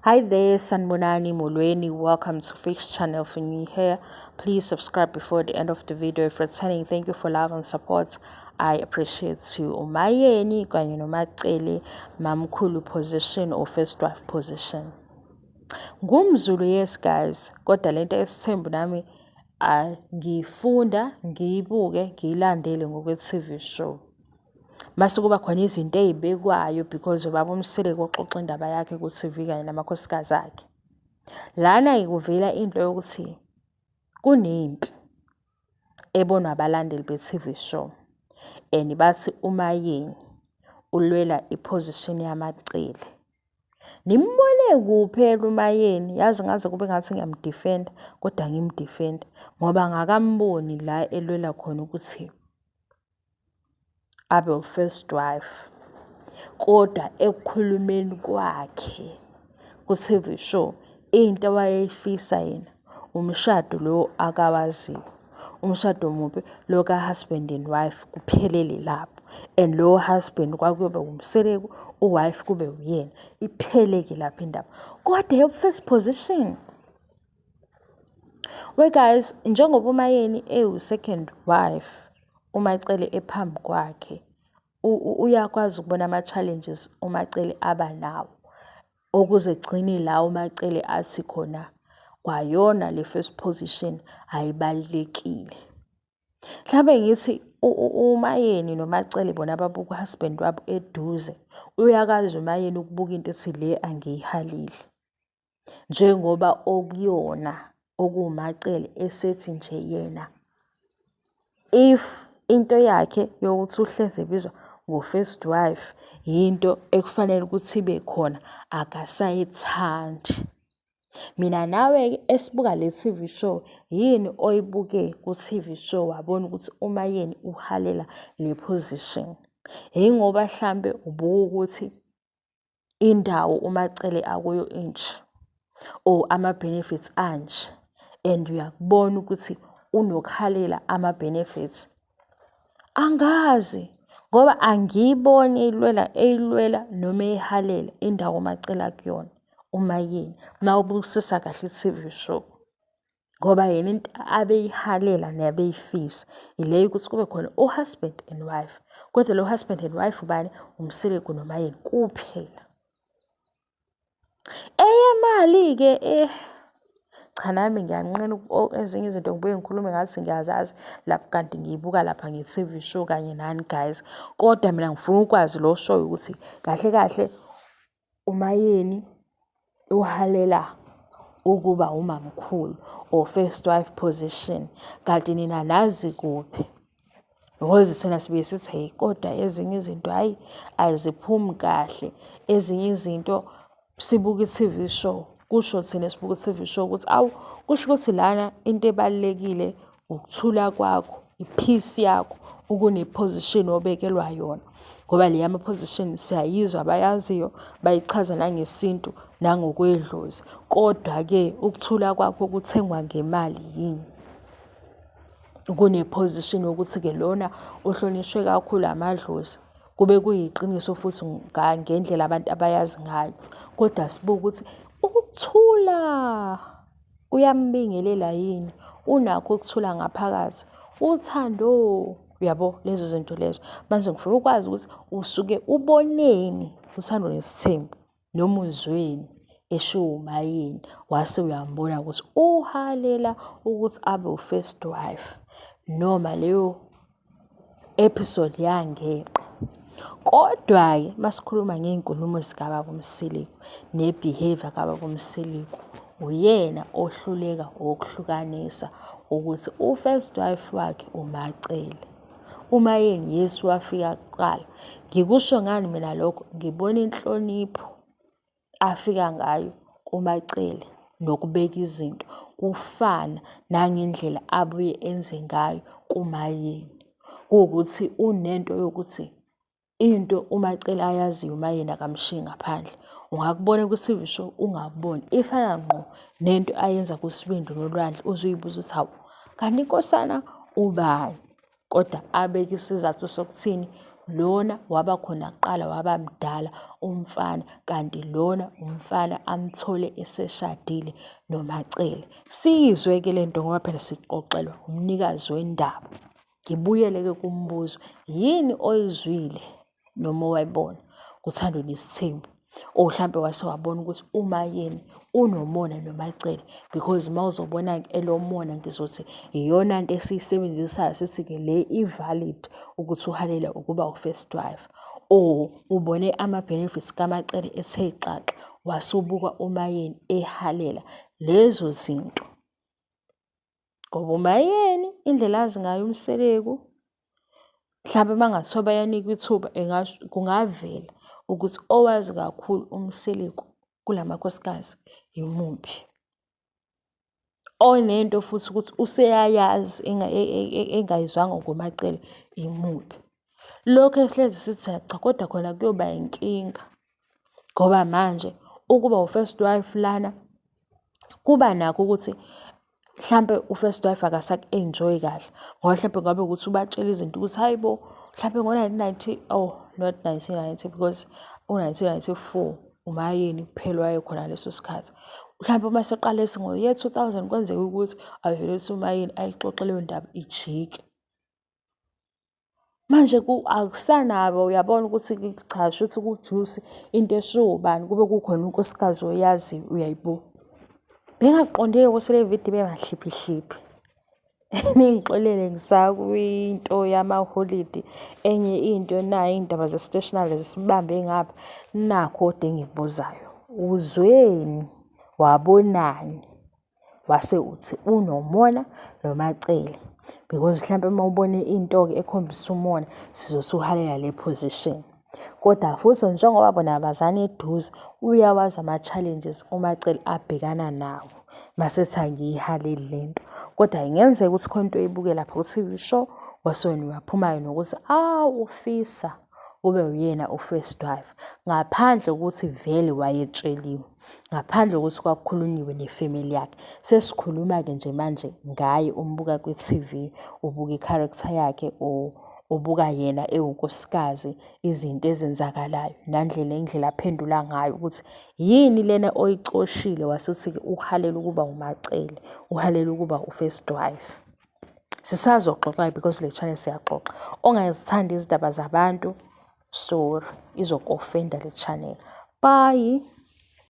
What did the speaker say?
Hi there, Sanbonani Molweni. Welcome to Fish Channel. For new here, please subscribe before the end of the video. If returning, thank you for love and support. I appreciate you. Umayeni kanye nomacele mamkhulu position or first wife position. Ngumzulu, yes guys. Kodwa lento esithembu nami ngifunda, ngiyibuke, ngiyilandele ngokwe-TV show. Mase kuba khona izinto ey'bekwayo because ubaba uMseleku oxoxa indaba yakhe ku-TV kanye namakhosikazi akhe. Lana kuvela into yokuthi kunempi ebonwa abalandeli be-TV show and bathi uMayeni ulwela iposition yamacele. Nimbone kuphela uMayeni, yazi ngaze kube ngathi ngiyamdefenda kodwa ngimdefenda ngoba ngakamboni la elwela khona ukuthi abe u-first wife. Kodwa ekukhulumeni kwakhe ku-TV show into awayeyifisa yena umshado lo akawaziyo. Umshado muphi lo ka-husband and wife kuphelele lapho, and lo husband kwakuyobe uMseleku, u-wife kube uyena, ipheleke lapho indaba. Kodwa first position. We guys, njengoba uMayeni ewu-second wife, uMacele ephambi kwakhe, uyakwazi ukubona ama-challenges uMacele aba nawo ukuze gcine la uMacele athi khona kwayona le first position ayibalulekile. Mhlawumbe ngithi uMayeni noMacele bona ababuka uhusband wabo eduze, uyakwazi uMayeni ukubuka into ethi le angiyihalile, njengoba okuyona okuwuMacele esethi nje yena if into yakhe yokuthi uhleze ebizwa ngo-first wife yinto ekufanele ukuthi ibe khona akasayithandi. Mina nawe-ke esibuka le TV show, yini oyibuke ku-TV show wabona ukuthi uMayeni uhalela le position? Yingoba mhlambe ubuka ukuthi indawo uMacele akuyo inje or ama-benefits anje, and uyakubona ukuthi unokuhalela ama-benefits. Angazi ngoba angiyiboni eyilwela noma eyihalela indawo uMacele akuyona uMayeni mawubukisisa kahle i-TV show, ngoba yena into abeyihalela nabeyifisa ile ukuthi kube khona u-husband and wife. Kodwa lo husband and wife ubani? uMseleku noMayeni kuphela. Eyemali-ke cha nami ngiyanqena ezinye izinto ngibuye ngikhulume ngathi ngiyazazi lapho kanti ngiyibuka lapha nge-TV show kanye nani guys. Kodwa mina ngifuna ukwazi lo show ukuthi kahle kahle uMayeni uhalela ukuba umamkhulu or first wife position, kanti nina nazi kuphi? Because sona sibuye sithi hey, kodwa ezinye izinto hayi aziphumi kahle. Ezinye izinto sibuka i-TV show, kusho thina sibuka i-TV show ukuthi awu kusho ukuthi lana into ebalulekile ukuthula kwakho, i-peace yakho, ukune-position obekelwa yona. Ngoba le yama-position siyayizwa abayaziyo bayichaza nangesintu nangokwedlozi, kodwa-ke ukuthula kwakho kuthengwa ngemali yini? Kune-position yokuthi-ke lona uhlonishwe kakhulu amadlozi, kube kuyiqiniso futhi ngendlela abantu abayazi ngayo. Kodwa sibuka ukuthi ukuthula uyambingelela yini, unakho ukuthula ngaphakathi, uthando, uyabo lezo zinto lezo. Manje ngifuna ukwazi ukuthi usuke uboneni uthando nesithembu noma uzweni esho uMayeni wase uyambona ukuthi uhalela ukuthi abe u-first wife noma leyo episode yangeqa. Kodwa-ke masikhuluma ngey'nkulumo zikababa uMseleku ne-behavior kababa uMseleku, uyena ohluleka ukuhlukanisa ukuthi u-first wife wakhe uMacele. uMayeni Yesu wafika kuqala. Ngikusho ngani mina lokho? Ngibona inhlonipho afika ngayo kuMacele nokubeka izinto kufana nangendlela abuye enze ngayo kuMayeni, kuwukuthi unento yokuthi into uMacele ayaziyo uMayeni akamshiyi ngaphandle. Ungakubona ku-TV show ungakuboni, ifana ngqo nento ayenza kuSibindi noLwandle, uzuyibuza ukuthi hawu kanti inkosana ubani? Kodwa abeke isizathu sokuthini lona waba khona kuqala waba mdala umfana, kanti lona umfana amthole eseshadile noMacele. Siyizwe-ke lento ngoba phela sixoxelwa umnikazi wendaba. Ngibuyele-ke kumbuzo, yini oyizwile noma owayibona kuThandweni Sithembu mhlampe wase wabona ukuthi uMayeni unomona noMacele? Because mawuzobona-ke elomona ngizothi iyona nto esiyisebenzisayo sithi-ke le i-valid ukuthi uhalela ukuba u-first wife, or ubone ama-benefits kaMacele ethe xaxa wasubuka uMayeni ehalela lezo zinto. Ngoba uMayeni indlela azi ngayo uMseleku, mhlawumbe mangathiwa bayanikwa ithuba kungavela ukuthi owazi kakhulu uMseleku kulamakhosikazi imuphi, onento futhi ukuthi useyayazi engayizwanga ngoMacele imuphi. Lokhu ehlezi sithi cha, kodwa khona kuyoba inkinga ngoba manje ukuba u-first wife lana kuba nakho ukuthi mhlampe u-first wife akasaku-enjoy kahle ngoba mhlawumbe ngabe ukuthi ubatshela izinto ukuthi hayi bo, mhlawumbe ngo-1990, not 1990 because u-1994 uMayeni kuphela wayekhona leso sikhathi. Mhlawumbe uma seqala ngo-year 2000 kwenzeka ukuthi avele ukuthi uMayeni ayixoxe leyo ndaba ijike. Manje akusanabo, uyabona ukuthi cha, shuthi kujuice into eshiwubani kube kukhona unkosikazi oyaziyo, uyayibo. Bengaqondile ukuthi le video bemahliphihliphi. Ningixolele ngisakwinto yamaholidi. Enye into nayo iy'ndaba ze-stationary zisibambe ngapha. Nakho kodwa engikubuzayo, uzweni wabonani wase uthi unomona noMacele? Because mhlawumbe uma ubone into-ke ekhombisa umona sizothi uhalela le position. Kodwa futhi njengoba bona bazana eduze, uyawazi ama-challenges uMacele abhekana nawo masethi angiyihaleli lento. Kodwa ingenzeka ukuthi khona into oyibuke lapha ku-TV show wase wena uyaphuma-ke nokuthi ufisa ube uyena u-first wife, ngaphandle kokuthi vele wayetsheliwe, ngaphandle kokuthi kwakukhulunyiwe nefamily yakhe. Sesikhuluma-ke nje manje ngaye umbuka kwi-TV, ubuka i-character yakhe, ubuka yena ewunkosikazi, izinto ezenzakalayo indlela aphendula ngayo ukuthi yini lena oyicoshile wasuthi-ke uhalela ukuba uMacele, uhalela ukuba u-first wife. Sisazoxoxa because le channel siyaxoxa. Ongazithandi izindaba zabantu, sorry, izokufenda le channel. Bye.